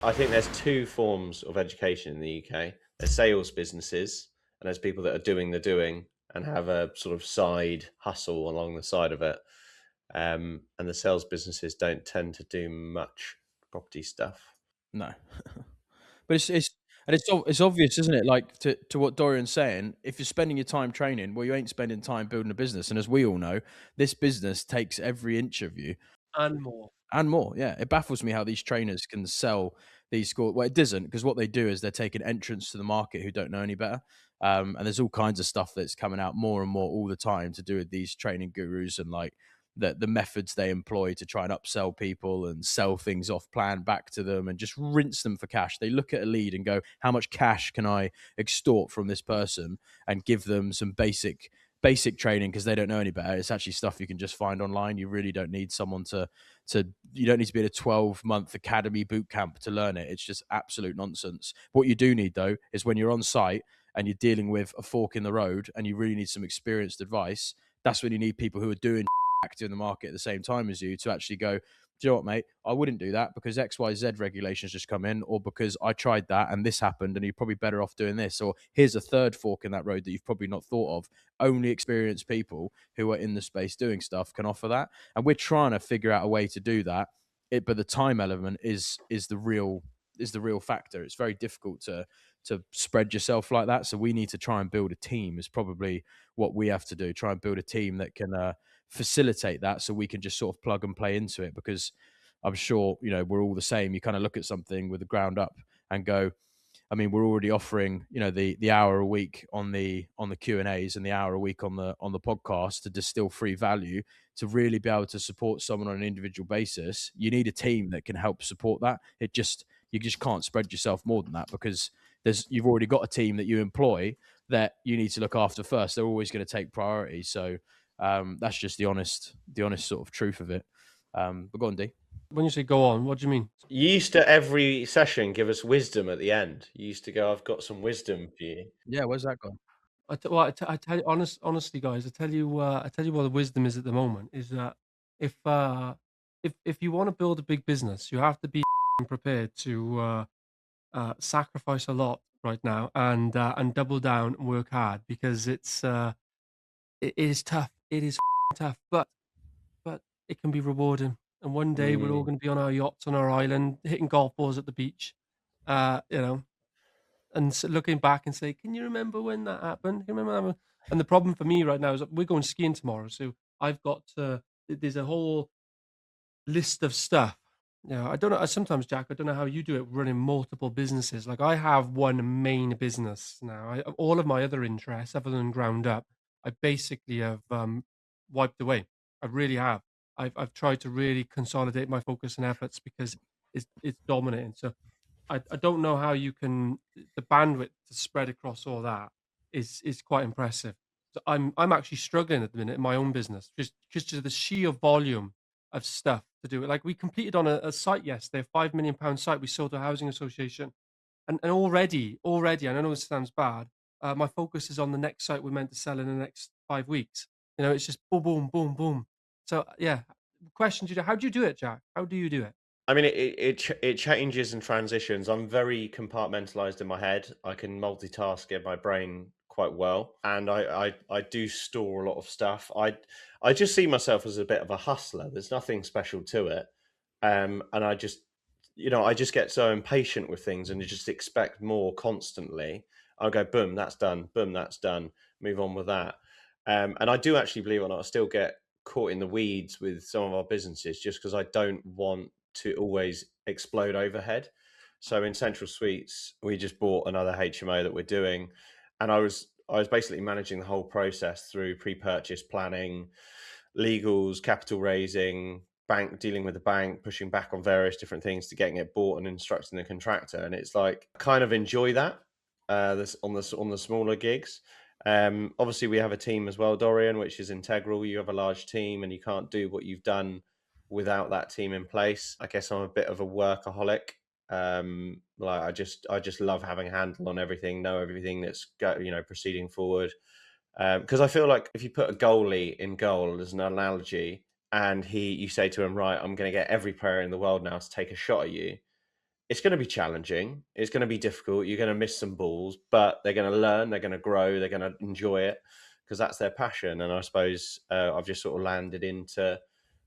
I think there's two forms of education in the UK. There's sales businesses, and there's people that are doing the doing and have a sort of side hustle along the side of it. And the sales businesses don't tend to do much property stuff. No. But it's obvious, isn't it? Like, to what Dorian's saying, if you're spending your time training, well, you ain't spending time building a business, and as we all know, this business takes every inch of you. and more. And more, yeah. It baffles me how these trainers can sell these schools. Well, it doesn't, because what they do is they're taking entrants to the market who don't know any better. And there's all kinds of stuff that's coming out more and more all the time to do with these training gurus and like the methods they employ to try and upsell people and sell things off plan back to them and just rinse them for cash. They look at a lead and go, how much cash can I extort from this person, and give them some basic training because they don't know any better. It's actually stuff you can just find online. You really don't need someone to you don't need to be in a 12-month academy boot camp to learn it. It's just absolute nonsense. What you do need though is when you're on site and you're dealing with a fork in the road and you really need some experienced advice, that's when you need people who are doing active in the market at the same time as you to actually go, do you know what, mate? I wouldn't do that because XYZ regulations just come in, or because I tried that and this happened, and you're probably better off doing this. Or here's a third fork in that road that you've probably not thought of. Only experienced people who are in the space doing stuff can offer that. And we're trying to figure out a way to do that. But the time element is the real factor. It's very difficult to spread yourself like that. So we need to try and build a team. Is probably what we have to do. Try and build a team that can facilitate that, so we can just sort of plug and play into it. Because I'm sure we're all the same. You kind of look at something with the ground up and go, I mean, we're already offering, the hour a week on the Q&As and the hour a week on the podcast to distill free value. To really be able to support someone on an individual basis, you need a team that can help support that. You just can't spread yourself more than that, because you've already got a team that you employ that you need to look after first. They're always going to take priority. So that's just the honest sort of truth of it. But go on, D. When you say go on, what do you mean? You used to every session give us wisdom at the end. You used to go, "I've got some wisdom for you." Yeah, where's that gone? Well, I tell you honestly, guys, I tell you what the wisdom is at the moment is that if if you want to build a big business, you have to be prepared to sacrifice a lot right now and double down and work hard because it is tough. It is tough, but it can be rewarding. And one day we're all Mm. going to be on our yachts on our island, hitting golf balls at the beach. You know, and looking back and say, "Can you remember when that happened? Can you remember that one?" And the problem for me right now is that we're going skiing tomorrow, so I've got there's a whole list of stuff. I don't know. Sometimes, Jack, I don't know how you do it running multiple businesses. Like I have one main business now. All of my other interests, other than ground up, I basically have wiped away. I really have. I've tried to really consolidate my focus and efforts because it's dominating. So I don't know how you can the bandwidth to spread across all that is quite impressive. So I'm actually struggling at the minute in my own business, just to the sheer volume of stuff to do it. Like we completed on a site yesterday, a £5 million site we sold to a housing association, and already, and I know this sounds bad, my focus is on the next site we're meant to sell in the next 5 weeks. It's just boom, boom, boom, boom. So yeah, question to you: how do you do it, Jack? How do you do it? I mean, it changes and transitions. I'm very compartmentalized in my head. I can multitask in my brain quite well, and I do store a lot of stuff. I just see myself as a bit of a hustler. There's nothing special to it, and I just get so impatient with things, and you just expect more constantly. I'll go, boom, that's done. Boom, that's done. Move on with that. And I do actually, believe it or not, I still get caught in the weeds with some of our businesses just because I don't want to always explode overhead. So in Central Suites, we just bought another HMO that we're doing, and I was basically managing the whole process through pre-purchase planning, legals, capital raising, bank dealing with the bank, pushing back on various different things to getting it bought and instructing the contractor. And it's like I kind of enjoy that this on the smaller gigs. Obviously, we have a team as well, Dorian, which is integral. You have a large team, and you can't do what you've done without that team in place. I guess I'm a bit of a workaholic. Like I just love having a handle on everything, know everything that's proceeding forward. Because I feel like if you put a goalie in goal as an analogy, and you say to him, right, I'm going to get every player in the world now to take a shot at you. it's going to be challenging. It's going to be difficult. You're going to miss some balls, but they're going to learn. They're going to grow. They're going to enjoy it because that's their passion. And I suppose I've just sort of landed into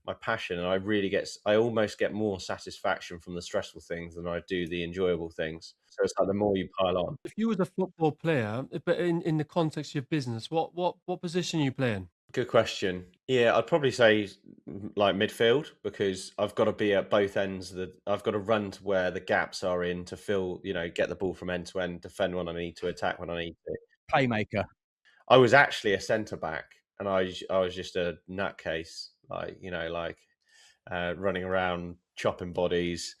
my passion, and I almost get more satisfaction from the stressful things than I do the enjoyable things. So it's like the more you pile on. If you was a football player, but in the context of your business, what position are you playing? Good question. Yeah, I'd probably say like midfield because I've got to be at both ends. I've got to run to where the gaps are in to fill, get the ball from end to end, defend when I need to, attack when I need to. Playmaker. I was actually a centre back, and I was just a nutcase, running around chopping bodies,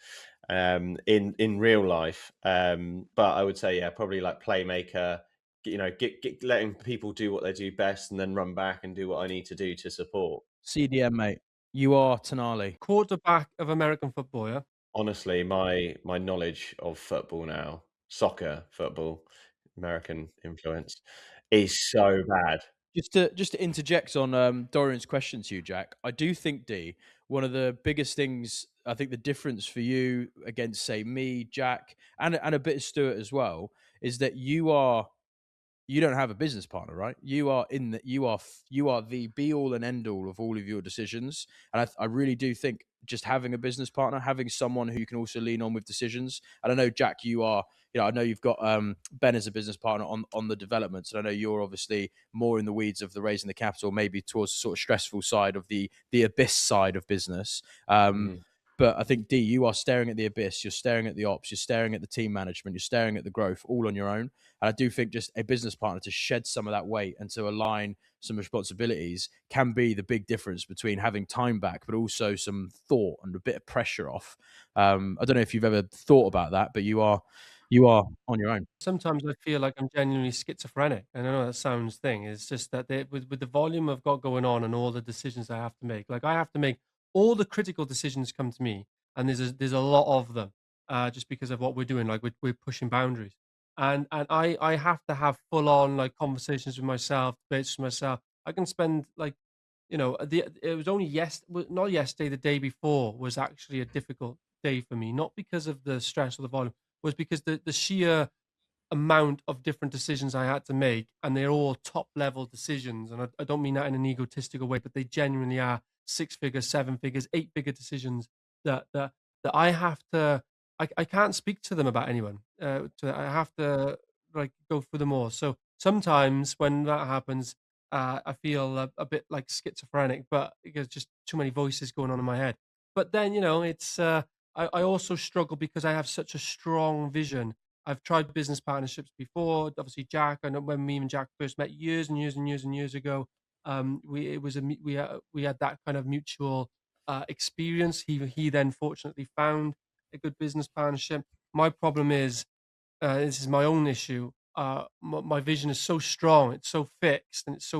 in real life. But I would say, yeah, probably like playmaker. Get letting people do what they do best, and then run back and do what I need to do to support. CDM, mate. You are Tonali. Quarterback of American football, yeah? Honestly, my knowledge of football now, soccer, football, American influence, is so bad. Just to interject on Dorian's question to you, Jack, I do think D, one of the biggest things, I think the difference for you against say me, Jack, and a bit of Stuart as well, is that you don't have a business partner, right? You are in that you are the be all and end all of all of your decisions, and I really do think just having a business partner, having someone who you can also lean on with decisions. And I know Jack, I know you've got Ben as a business partner on the developments, and I know you're obviously more in the weeds of the raising the capital, maybe towards the sort of stressful side of the abyss side of business. Mhm. But I think D, you are staring at the abyss, you're staring at the ops, you're staring at the team management, you're staring at the growth all on your own. And I do think just a business partner to shed some of that weight and to align some responsibilities can be the big difference between having time back, but also some thought and a bit of pressure off. I don't know if you've ever thought about that, but you are on your own. Sometimes I feel like I'm genuinely schizophrenic. And I know that sounds thing. It's just that with the volume I've got going on and all the decisions I have to make, like I have to make all the critical decisions come to me, and there's a lot of them, just because of what we're doing. Like we're pushing boundaries, and I have to have full on like conversations with myself, debates with myself. I can spend like it was only not yesterday, the day before was actually a difficult day for me, not because of the stress or the volume, was because the sheer amount of different decisions I had to make, and they're all top level decisions. And I don't mean that in an egotistical way, but they genuinely are six figures, seven figures, eight-figure decisions that that that I have to. I can't speak to them about anyone. I have to like go through them all. So sometimes when that happens, I feel a bit like schizophrenic, but because just too many voices going on in my head. But then it's I also struggle because I have such a strong vision. I've tried business partnerships before. Obviously, Jack. I know when me and Jack first met years and years and years and years ago. We it was a mu- we had that kind of mutual experience. He then fortunately found a good business partnership. My problem is this is my own issue. My vision is so strong, it's so fixed, and it's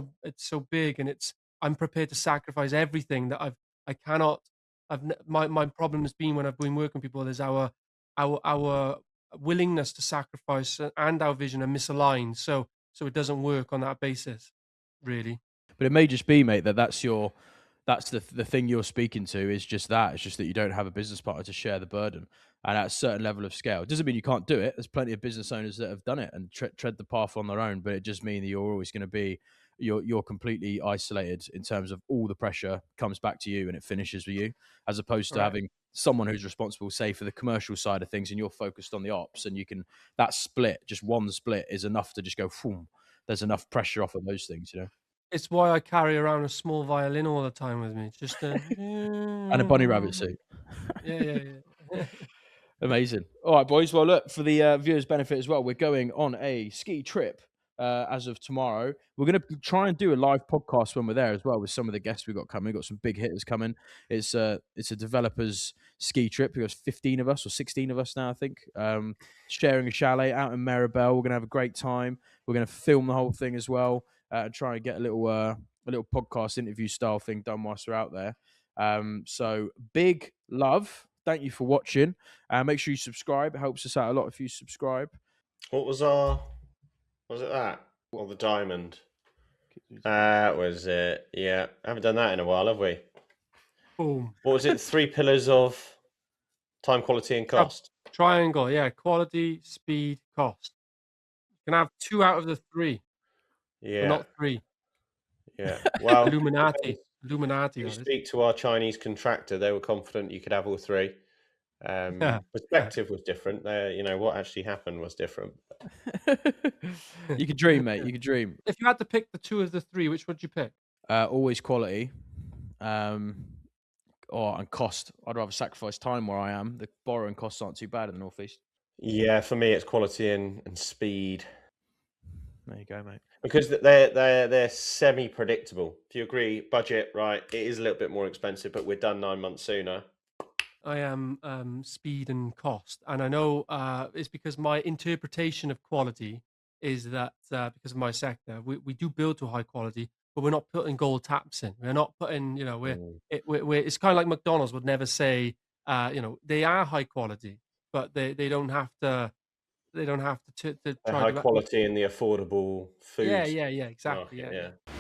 so big, and I'm prepared to sacrifice everything that I cannot. My problem has been when I've been working with people is our willingness to sacrifice and our vision are misaligned, so it doesn't work on that basis, really. But it may just be, mate, that's the thing you're speaking to is just that. It's just that you don't have a business partner to share the burden. And at a certain level of scale, it doesn't mean you can't do it. There's plenty of business owners that have done it and tread the path on their own. But it just means that you're always going to be you're completely isolated in terms of all the pressure comes back to you and it finishes with you, as opposed to Correct. having someone who's responsible, say, for the commercial side of things, and you're focused on the ops, and you can that split, just one split, is enough to just go. Phoom, there's enough pressure off of those things, It's why I carry around a small violin all the time with me, just to and a bunny rabbit suit. yeah, yeah, yeah. Amazing. All right, boys. Well, look, for the viewers' benefit as well, we're going on a ski trip as of tomorrow. We're going to try and do a live podcast when we're there as well with some of the guests we've got coming. We've got some big hitters coming. It's a developers ski trip. There's 15 of us or 16 of us now, I think, sharing a chalet out in Maribel. We're going to have a great time. We're going to film the whole thing as well and try and get a little podcast interview style thing done whilst we're out there. So big love. Thank you for watching. Make sure you subscribe. It helps us out a lot if you subscribe. What was it that? Or the diamond? That was it. Yeah. I haven't done that in a while, have we? Boom. What was it? 3 pillars of time, quality, and Trust. cost. Triangle, yeah, quality, speed, cost. You can have 2 out of the 3, but Yeah, not 3. yeah. Well, it Illuminati. depends. Illuminati, If you that is. speak to our Chinese contractor, they were confident you could have all three. Yeah, yeah. Perspective was different. What actually happened was different. You could dream, mate. You could dream. If you had to pick the 2 of the 3, which would you pick? Always quality. Um, and cost. I'd rather sacrifice time where I am. The borrowing costs aren't too bad in the northeast. Yeah, for me, it's quality and speed There you go, mate. because they're semi predictable. If you agree, budget right, it is a little bit more expensive, but we're done 9 months sooner. I am speed and cost, and I know it's because my interpretation of quality is that because of my sector, we do build to high quality, but we're not putting gold taps in. We're not putting, Mm. we're it's kind of like McDonald's would never say, they are high quality, but they don't have to They're try high to. quality in the affordable Yeah, food yeah, yeah, exactly. market. Yeah, yeah. Yeah.